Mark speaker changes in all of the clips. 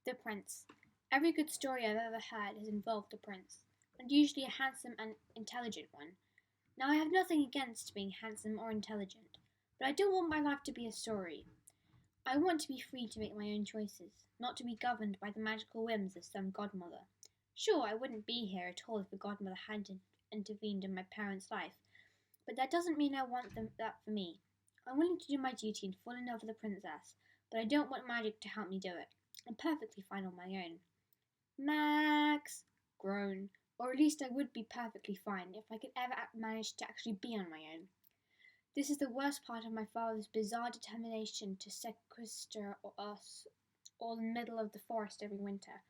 Speaker 1: The Prince. Every good story I've ever heard has involved a prince, and usually a handsome and intelligent one. Now, I have nothing against being handsome or intelligent, but I don't want my life to be a story. I want to be free to make my own choices, not to be governed by the magical whims of some godmother. Sure, I wouldn't be here at all if a godmother hadn't intervened in my parents' life, but that doesn't mean I want that for me. I'm willing to do my duty and fall in love with a princess, but I don't want magic to help me do it. I'm perfectly fine on my own. Max! Groan. Or at least I would be perfectly fine if I could ever manage to actually be on my own. This is the worst part of my father's bizarre determination to sequester us all in the middle of the forest every winter.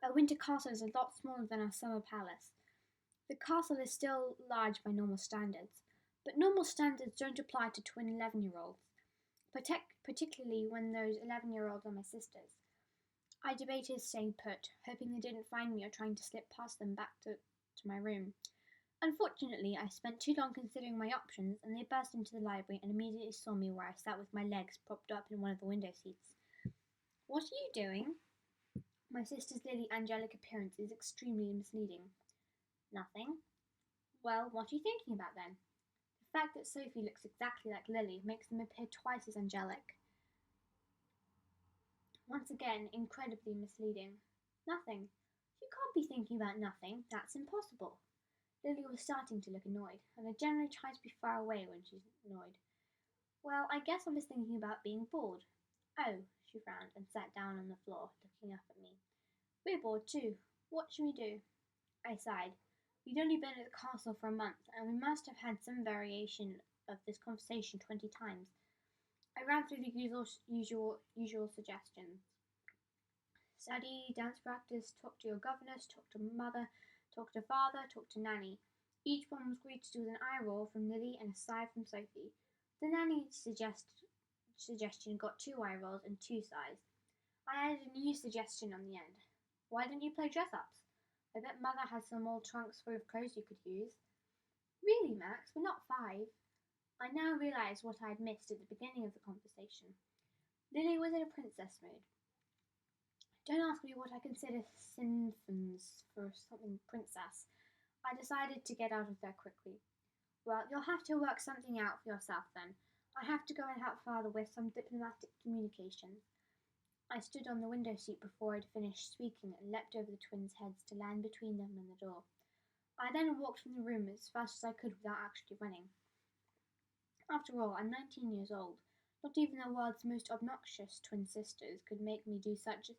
Speaker 1: Our winter castle is a lot smaller than our summer palace. The castle is still large by normal standards, but normal standards don't apply to twin 11-year-olds, particularly when those 11-year-olds are my sisters. I debated staying put, hoping they didn't find me or trying to slip past them back to my room. Unfortunately, I spent too long considering my options, and they burst into the library and immediately saw me where I sat with my legs propped up in one of the window seats. "What are you doing?" My sister's lily angelic appearance is extremely misleading. "Nothing." "Well, what are you thinking about then?" The fact that Sophie looks exactly like Lily makes them appear twice as angelic. Once again, incredibly misleading. "Nothing." "You can't be thinking about nothing. That's impossible." Lily was starting to look annoyed, and I generally try to be far away when she's annoyed. "Well, I guess I was thinking about being bored." "Oh," she frowned and sat down on the floor, looking up at me. "We're bored too. What should we do?" I sighed. We'd only been at the castle for a month, and we must have had some variation of this conversation 20 times. I ran through the usual suggestions. Study, dance practice, talk to your governess, talk to mother, talk to father, talk to nanny. Each one was greeted with an eye roll from Lily and a sigh from Sophie. The nanny suggestion got 2 eye rolls and 2 sighs. I added a new suggestion on the end. "Why don't you play dress-ups? I bet mother has some old trunks full of clothes you could use." "Really, Max, we're not 5. I now realised what I had missed at the beginning of the conversation. Lily was in a princess mood. Don't ask me what I consider synonyms for something princess. I decided to get out of there quickly. "Well, you'll have to work something out for yourself then. I have to go and help father with some diplomatic communications." I stood on the window seat before I'd finished speaking and leapt over the twins' heads to land between them and the door. I then walked from the room as fast as I could without actually running. After all, I'm 19 years old. Not even the world's most obnoxious twin sisters could make me do something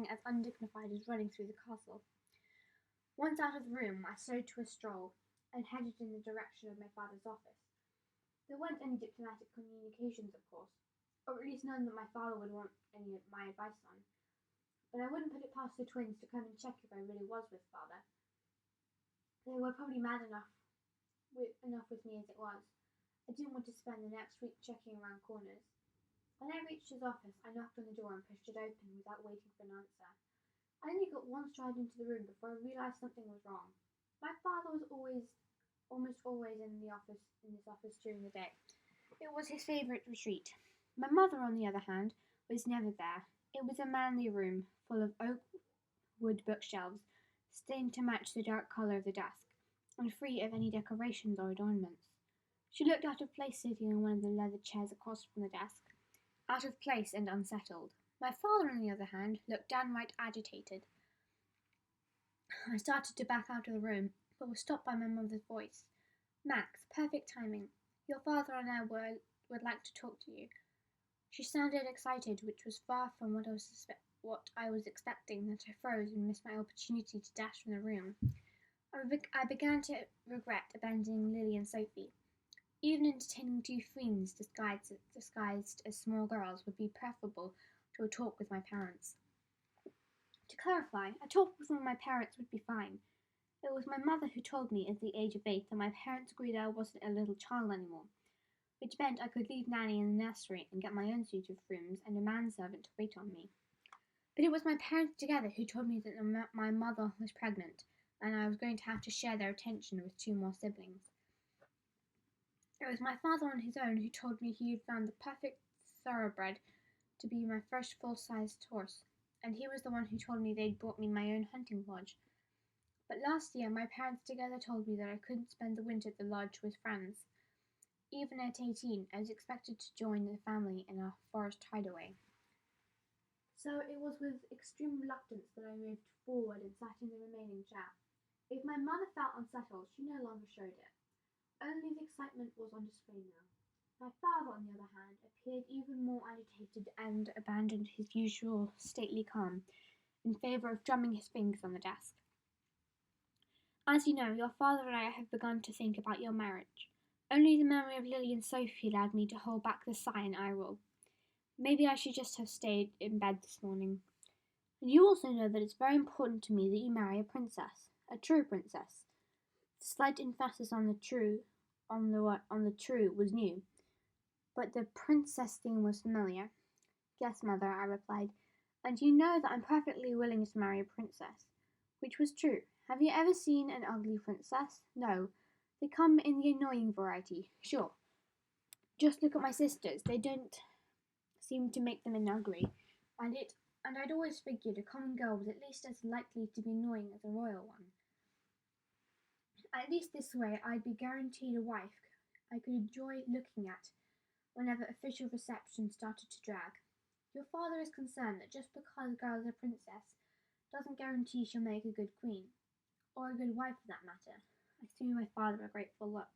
Speaker 1: as undignified as running through the castle. Once out of the room, I slowed to a stroll and headed in the direction of my father's office. There weren't any diplomatic communications, of course, or at least none that my father would want any of my advice on. But I wouldn't put it past the twins to come and check if I really was with father. They were probably mad enough with me as it was. I didn't want to spend the next week checking around corners. When I reached his office, I knocked on the door and pushed it open without waiting for an answer. I only got one stride into the room before I realised something was wrong. My father was almost always in this office during the day. It was his favourite retreat. My mother, on the other hand, was never there. It was a manly room, full of oak wood bookshelves, stained to match the dark colour of the desk, and free of any decorations or adornments. She looked out of place sitting in one of the leather chairs across from the desk, out of place and unsettled. My father, on the other hand, looked downright agitated. I started to back out of the room, but was stopped by my mother's voice. "Max, perfect timing. Your father and I would like to talk to you." She sounded excited, which was far from what I was expecting, that I froze and missed my opportunity to dash from the room. I began to regret abandoning Lily and Sophie. Even entertaining 2 fiends disguised as small girls would be preferable to a talk with my parents. To clarify, a talk with my parents would be fine. It was my mother who told me at the age of 8 that my parents agreed I wasn't a little child anymore, which meant I could leave Nanny in the nursery and get my own suite of rooms and a manservant to wait on me. But it was my parents together who told me that my mother was pregnant, and I was going to have to share their attention with 2 more siblings. It was my father on his own who told me he had found the perfect thoroughbred to be my first full-sized horse, and he was the one who told me they'd bought me my own hunting lodge. But last year my parents together told me that I couldn't spend the winter at the lodge with friends. Even at 18, I was expected to join the family in a forest hideaway. So it was with extreme reluctance that I moved forward and sat in the remaining chair. If my mother felt unsettled, she no longer showed it. Only the excitement was on display now. My father, on the other hand, appeared even more agitated and abandoned his usual stately calm in favour of drumming his fingers on the desk. As you know, your father and I have begun to think about your marriage. Only the memory of Lily and Sophie allowed me to hold back the sigh and eye roll. Maybe I should just have stayed in bed this morning. And you also know that it's very important to me that you marry a princess, a true princess. The slight emphasis on the true was new, but the princess theme was familiar. Yes, mother, I replied, and you know that I'm perfectly willing to marry a princess. Which was true. Have you ever seen an ugly princess? No. They come in the annoying variety, sure. Just look at my sisters. They don't seem to make them in ugly. And I'd always figured a common girl was at least as likely to be annoying as a royal one. At least this way I'd be guaranteed a wife I could enjoy looking at whenever official receptions started to drag. Your father is concerned that just because a girl is a princess doesn't guarantee she'll make a good queen, or a good wife for that matter. I threw my father a grateful look.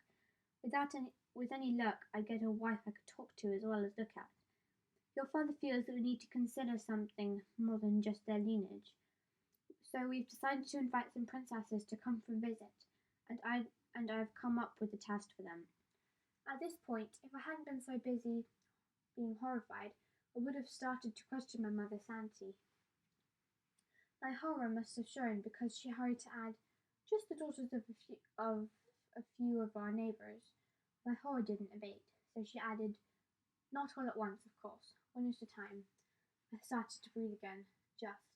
Speaker 1: With any luck, I'd get a wife I could talk to as well as look at. Your father feels that we need to consider something more than just their lineage. So we've decided to invite some princesses to come for a visit, and I've come up with a test for them. At this point, if I hadn't been so busy being horrified, I would have started to question my mother's sanity. My horror must have shown because she hurried to add, just the daughters of a few of our neighbours. My horror didn't abate, so she added, not all at once, of course, one at a time. I started to breathe again. Just.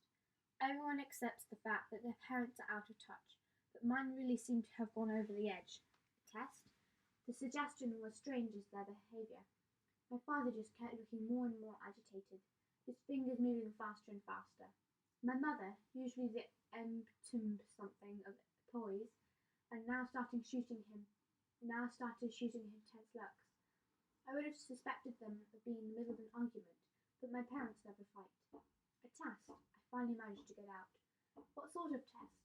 Speaker 1: Everyone accepts the fact that their parents are out of touch, but mine really seemed to have gone over the edge. A test? The suggestion was strange as their behaviour. My father just kept looking more and more agitated, his fingers moving faster and faster. My mother, usually the something of toys, and now started shooting him tense looks. I would have suspected them of being in the middle of an argument, but my parents never fight. A test, I finally managed to get out. What sort of test?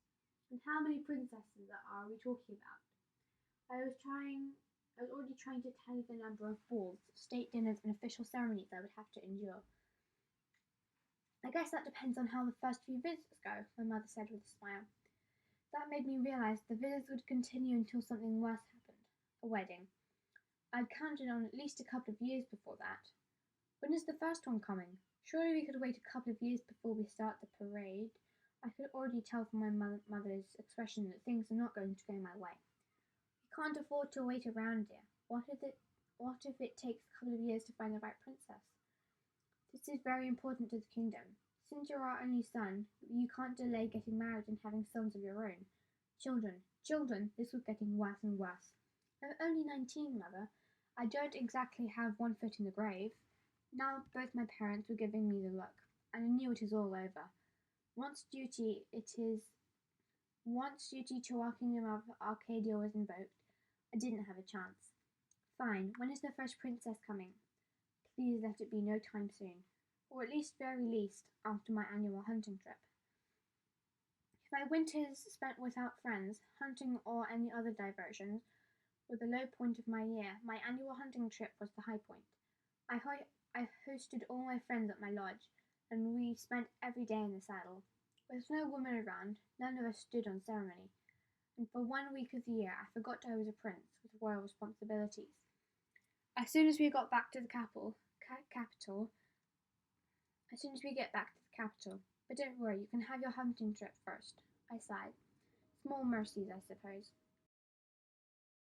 Speaker 1: And how many princesses are we talking about? I was already trying to tally the number of balls, state dinners, and official ceremonies I would have to endure. I guess that depends on how the first few visits go, my mother said with a smile. That made me realise the visits would continue until something worse happened, a wedding. I'd counted on at least a couple of years before that. When is the first one coming? Surely we could wait a couple of years before we start the parade. I could already tell from my mother's expression that things are not going to go my way. We can't afford to wait around, dear. What if it takes a couple of years to find the right princess? This is very important to the kingdom. Since you're our only son, you can't delay getting married and having sons of your own. Children, this was getting worse and worse. I'm only 19, mother. I don't exactly have one foot in the grave. Now both my parents were giving me the look, and I knew it was all over. Once duty to our kingdom of Arcadia was invoked, I didn't have a chance. Fine, when is the first princess coming? Please let it be no time soon, or at least very least after my annual hunting trip. If my winters spent without friends, hunting or any other diversions were the low point of my year, my annual hunting trip was the high point. I hosted all my friends at my lodge, and we spent every day in the saddle. With no woman around, none of us stood on ceremony, and for 1 week of the year I forgot I was a prince with royal responsibilities. As soon as we get back to the capital, but don't worry, you can have your hunting trip first. I sighed. Small mercies, I suppose.